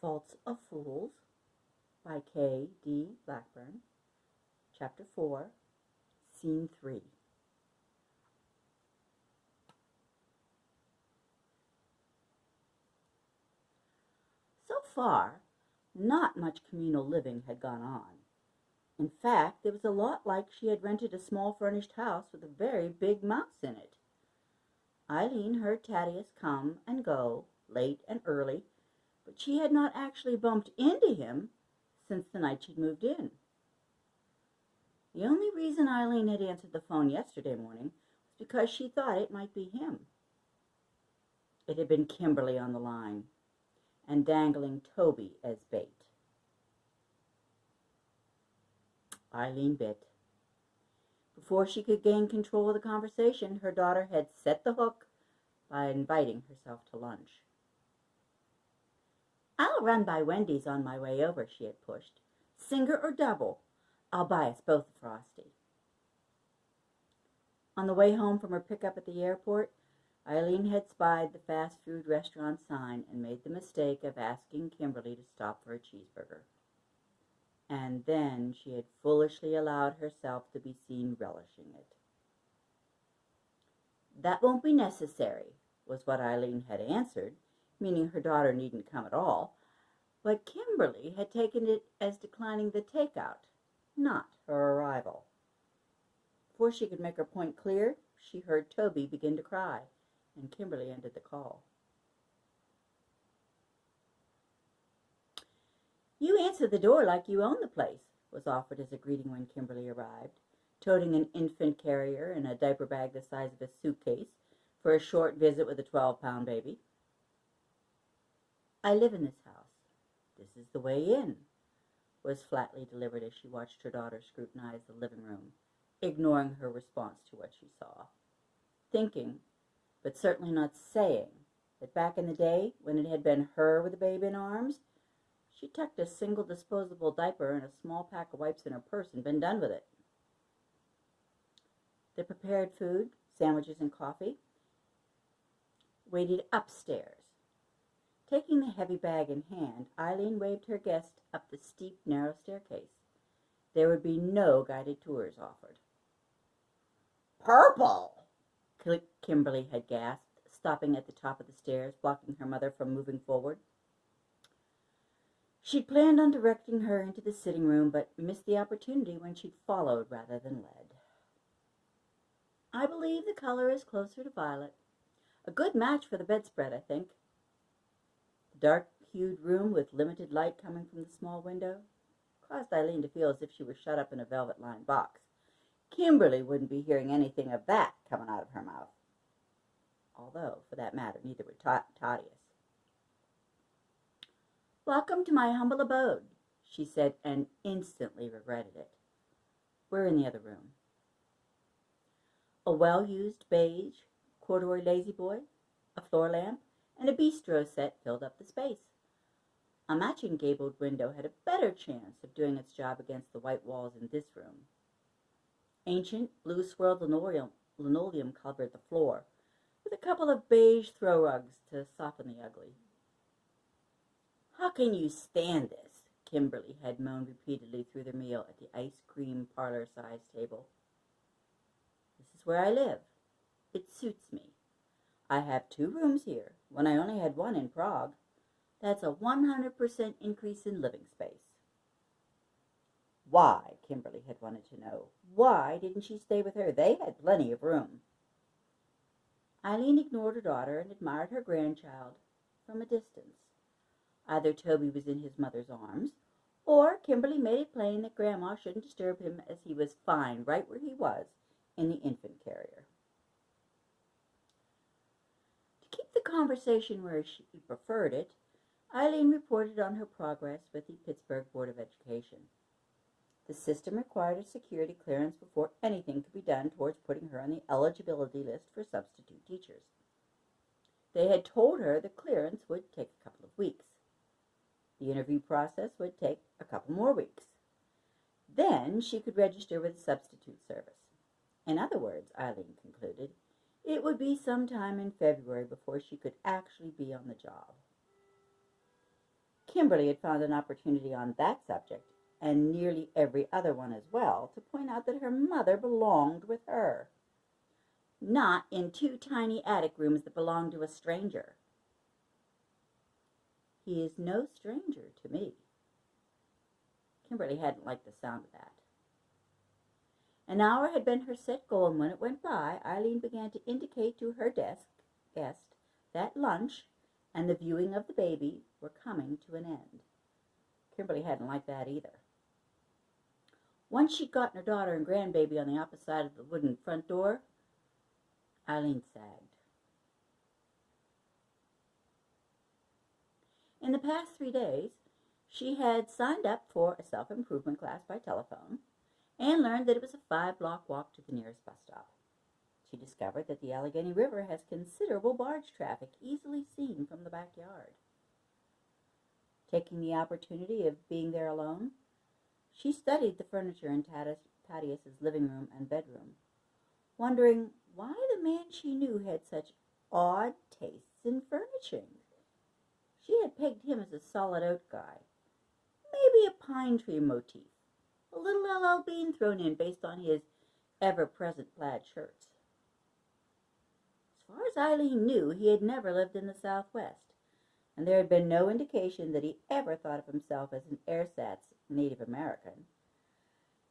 Faults of Fools by K. D. Blackburn, Chapter 4, Scene 3. So far, not much communal living had gone on. In fact, it was a lot like she had rented a small furnished house with a very big mouse in it. Eileen heard Thaddeus come and go, late and early, but she had not actually bumped into him since the night she'd moved in. The only reason Eileen had answered the phone yesterday morning was because she thought it might be him. It had been Kimberly on the line, and dangling Toby as bait. Eileen bit. Before she could gain control of the conversation, her daughter had set the hook by inviting herself to lunch. "I'll run by Wendy's on my way over," she had pushed. "Single or double? I'll buy us both a Frosty." On the way home from her pickup at the airport, Eileen had spied the fast food restaurant sign and made the mistake of asking Kimberly to stop for a cheeseburger. And then she had foolishly allowed herself to be seen relishing it. "That won't be necessary," was what Eileen had answered, meaning her daughter needn't come at all, but Kimberly had taken it as declining the takeout, not her arrival. Before she could make her point clear, she heard Toby begin to cry, and Kimberly ended the call. "You answer the door like you own the place," was offered as a greeting when Kimberly arrived, toting an infant carrier and a diaper bag the size of a suitcase for a short visit with a 12-pound baby. "I live in this house. This is the way in," was flatly delivered as she watched her daughter scrutinize the living room, ignoring her response to what she saw, thinking, but certainly not saying, that back in the day, when it had been her with a baby in arms, she tucked a single disposable diaper and a small pack of wipes in her purse and been done with it. The prepared food, sandwiches and coffee, waited upstairs. Taking the heavy bag in hand, Eileen waved her guest up the steep, narrow staircase. There would be no guided tours offered. "Purple!" Kimberly had gasped, stopping at the top of the stairs, blocking her mother from moving forward. She'd planned on directing her into the sitting room, but missed the opportunity when she'd followed rather than led. "I believe the color is closer to violet. A good match for the bedspread, I think." The dark-hued room, with limited light coming from the small window, caused Eileen to feel as if she were shut up in a velvet-lined box. Kimberly wouldn't be hearing anything of that coming out of her mouth. Although, for that matter, neither would Thaddeus. "Welcome to my humble abode," she said, and instantly regretted it. "We're in the other room." A well-used beige corduroy lazy-boy, a floor lamp, and a bistro set filled up the space. A matching gabled window had a better chance of doing its job against the white walls in this room. Ancient blue-swirled linoleum covered the floor, with a couple of beige throw rugs to soften the ugly. "How can you stand this?" Kimberly had moaned repeatedly through the meal at the ice cream parlor-sized table. "This is where I live. It suits me. I have 2 rooms here, when I only had 1 in Prague. That's a 100% increase in living space." Why, Kimberly had wanted to know. Why didn't she stay with her? They had plenty of room. Eileen ignored her daughter and admired her grandchild from a distance. Either Toby was in his mother's arms, or Kimberly made it plain that Grandma shouldn't disturb him, as he was fine right where he was in the infant carrier. To keep the conversation where she preferred it, Eileen reported on her progress with the Pittsburgh Board of Education. The system required a security clearance before anything could be done towards putting her on the eligibility list for substitute teachers. They had told her the clearance would take a couple of weeks. The interview process would take a couple more weeks. Then she could register with the substitute service. In other words, Eileen concluded, it would be sometime in February before she could actually be on the job. Kimberly had found an opportunity on that subject, and nearly every other one as well, to point out that her mother belonged with her, not in two tiny attic rooms that belonged to a stranger. He is no stranger to me. Kimberly hadn't liked the sound of that. An hour had been her set goal, and when it went by, Eileen began to indicate to her guest that lunch and the viewing of the baby were coming to an end. Kimberly hadn't liked that either. Once she'd gotten her daughter and grandbaby on the opposite side of the wooden front door, Eileen sagged. In the past 3 days, she had signed up for a self-improvement class by telephone and learned that it was a 5-block walk to the nearest bus stop. She discovered that the Allegheny River has considerable barge traffic easily seen from the backyard. Taking the opportunity of being there alone, she studied the furniture in Thaddeus's living room and bedroom, wondering why the man she knew had such odd tastes in furnishing. She had pegged him as a solid oak guy, maybe a pine tree motif, a little LL Bean thrown in based on his ever-present plaid shirts. As far as Eileen knew, he had never lived in the Southwest, and there had been no indication that he ever thought of himself as an ersatz Native American.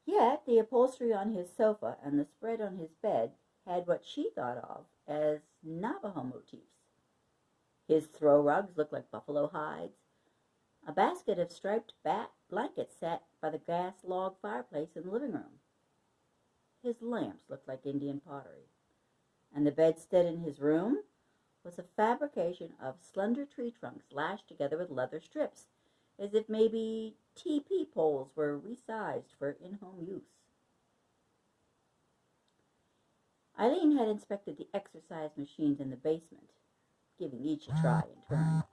Yet the upholstery on his sofa and the spread on his bed had what she thought of as Navajo motifs. His throw rugs looked like buffalo hides. A basket of striped blankets sat by the gas log fireplace in the living room. His lamps looked like Indian pottery, and the bedstead in his room was a fabrication of slender tree trunks lashed together with leather strips, as if maybe TP poles were resized for in-home use. Eileen had inspected the exercise machines in the basement, giving each a try in turn.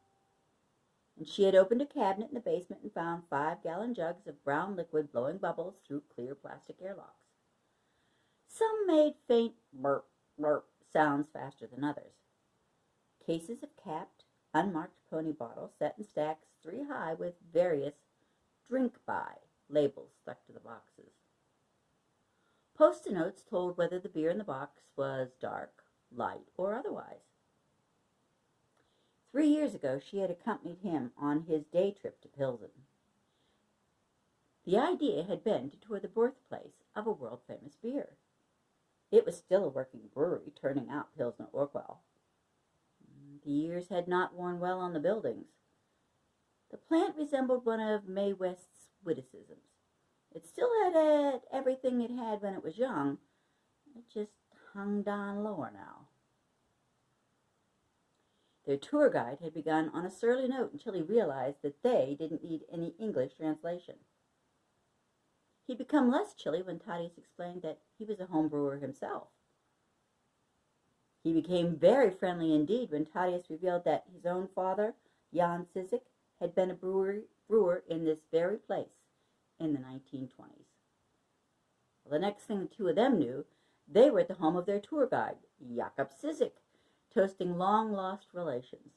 And she had opened a cabinet in the basement and found 5-gallon jugs of brown liquid blowing bubbles through clear plastic airlocks. Some made faint burp, burp sounds faster than others. Cases of capped, unmarked pony bottles sat in stacks 3 high with various drink by labels stuck to the boxes. Post-it notes told whether the beer in the box was dark, light, or otherwise. 3 years ago, she had accompanied him on his day trip to Pilsen. The idea had been to tour the birthplace of a world-famous beer. It was still a working brewery, turning out Pilsner Urquell. The years had not worn well on the buildings. The plant resembled one of Mae West's witticisms. It still had everything it had when it was young. It just hung down lower now. Their tour guide had begun on a surly note until he realized that they didn't need any English translation. He'd become less chilly when Thaddeus explained that he was a home brewer himself. He became very friendly indeed when Thaddeus revealed that his own father, Jan Cizik, had been a brewer in this very place in the 1920s. Well, the next thing the two of them knew, they were at the home of their tour guide, Jakob Cizik, toasting long-lost relations.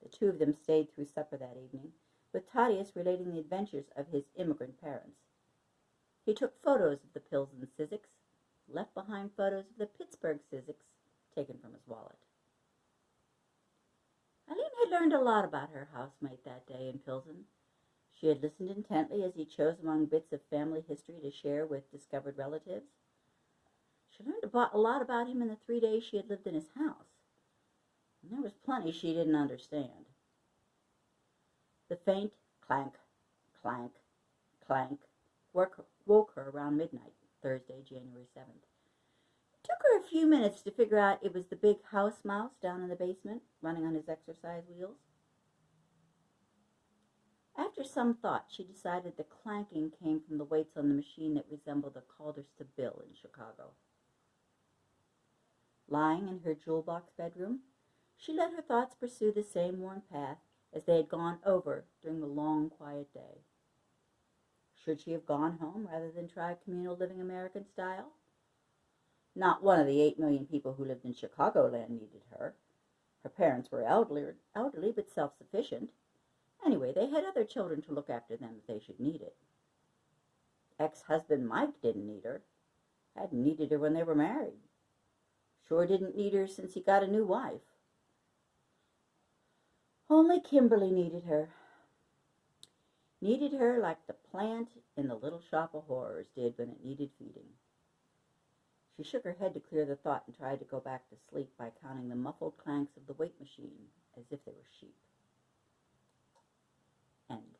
The two of them stayed through supper that evening, with Thaddeus relating the adventures of his immigrant parents. He took photos of the Pilsen Ciziks, left behind photos of the Pittsburgh Ciziks, taken from his wallet. Eileen had learned a lot about her housemate that day in Pilsen. She had listened intently as he chose among bits of family history to share with discovered relatives. She learned a lot about him in the 3 days she had lived in his house. And there was plenty she didn't understand. The faint clank, clank, clank woke her around midnight, Thursday, January 7th. It took her a few minutes to figure out it was the big house mouse down in the basement, running on his exercise wheels. After some thought, she decided the clanking came from the weights on the machine that resembled the Calder's to Bill in Chicago. Lying in her jewel box bedroom, she let her thoughts pursue the same worn path as they had gone over during the long, quiet day. Should she have gone home rather than try communal living American style? Not one of the 8 million people who lived in Chicagoland needed her. Her parents were elderly but self-sufficient. Anyway, they had other children to look after them if they should need it. Ex-husband Mike didn't need her. Hadn't needed her when they were married. Sure didn't need her since he got a new wife. Only Kimberly needed her. Needed her like the plant in the Little Shop of Horrors did when it needed feeding. She shook her head to clear the thought and tried to go back to sleep by counting the muffled clanks of the weight machine as if they were sheep. End.